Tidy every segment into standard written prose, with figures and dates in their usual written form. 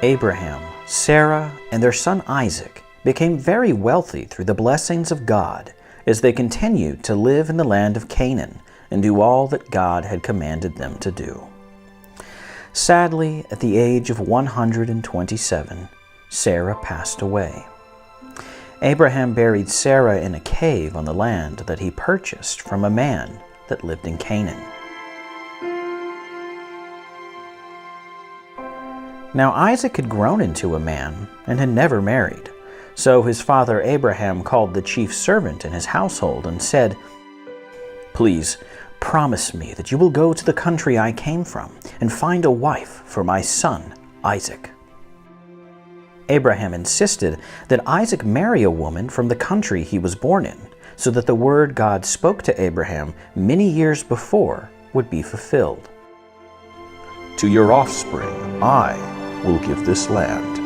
Abraham, Sarah, and their son Isaac became very wealthy through the blessings of God as they continued to live in the land of Canaan and do all that God had commanded them to do. Sadly, at the age of 127, Sarah passed away. Abraham buried Sarah in a cave on the land that he purchased from a man that lived in Canaan. Now Isaac had grown into a man and had never married. So his father Abraham called the chief servant in his household and said, "Please, promise me that you will go to the country I came from and find a wife for my son Isaac." Abraham insisted that Isaac marry a woman from the country he was born in, so that the word God spoke to Abraham many years before would be fulfilled. "To your offspring I will give this land."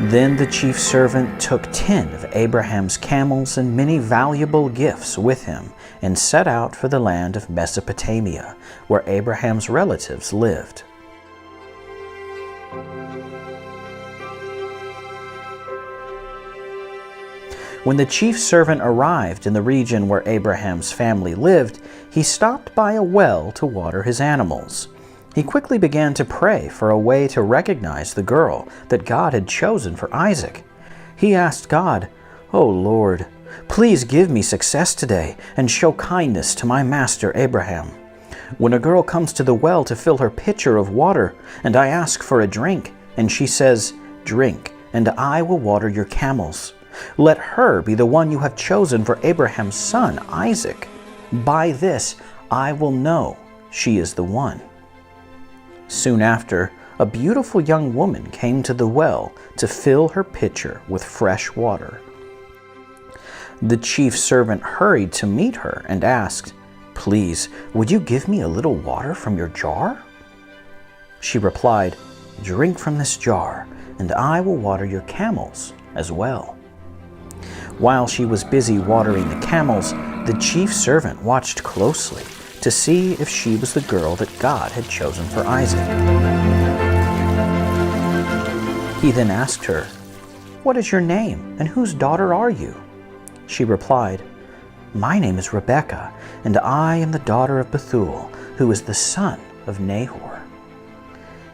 Then the chief servant took 10 of Abraham's camels and many valuable gifts with him and set out for the land of Mesopotamia, where Abraham's relatives lived. When the chief servant arrived in the region where Abraham's family lived, he stopped by a well to water his animals. He quickly began to pray for a way to recognize the girl that God had chosen for Isaac. He asked God, "Oh Lord, please give me success today and show kindness to my master Abraham. When a girl comes to the well to fill her pitcher of water, and I ask for a drink, and she says, 'Drink, and I will water your camels,' let her be the one you have chosen for Abraham's son Isaac. By this I will know she is the one." Soon after, a beautiful young woman came to the well to fill her pitcher with fresh water. The chief servant hurried to meet her and asked, "Please, would you give me a little water from your jar?" She replied, "Drink from this jar, and I will water your camels as well." While she was busy watering the camels, the chief servant watched closely to see if she was the girl that God had chosen for Isaac. He then asked her, "What is your name, and whose daughter are you?" She replied, "My name is Rebekah, and I am the daughter of Bethuel, who is the son of Nahor."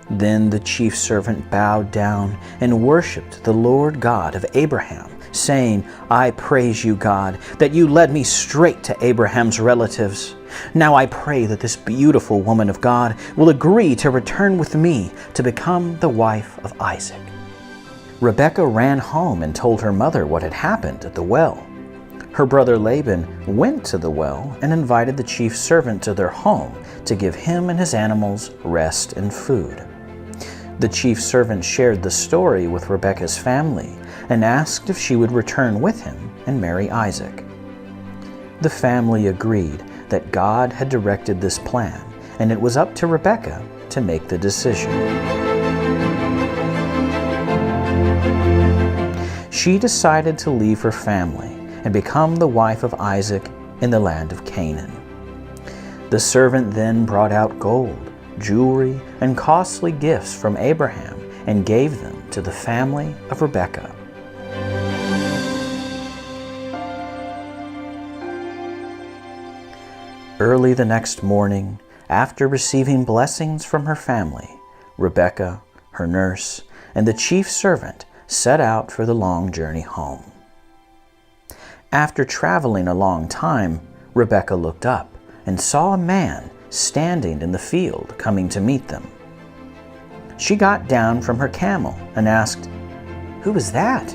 Then the chief servant bowed down and worshipped the Lord God of Abraham, saying, "I praise you, God, that you led me straight to Abraham's relatives. Now I pray that this beautiful woman of God will agree to return with me to become the wife of Isaac." Rebekah ran home and told her mother what had happened at the well. Her brother Laban went to the well and invited the chief servant to their home to give him and his animals rest and food. The chief servant shared the story with Rebekah's family and asked if she would return with him and marry Isaac. The family agreed that God had directed this plan, and it was up to Rebekah to make the decision. She decided to leave her family and become the wife of Isaac in the land of Canaan. The servant then brought out gold, jewelry, and costly gifts from Abraham and gave them to the family of Rebekah. Early the next morning, after receiving blessings from her family, Rebekah, her nurse, and the chief servant set out for the long journey home. After traveling a long time, Rebekah looked up and saw a man standing in the field coming to meet them. She got down from her camel and asked, "Who is that?"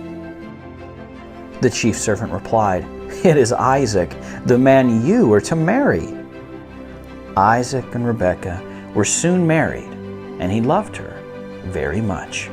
The chief servant replied, "It is Isaac, the man you are to marry." Isaac and Rebekah were soon married, and he loved her very much.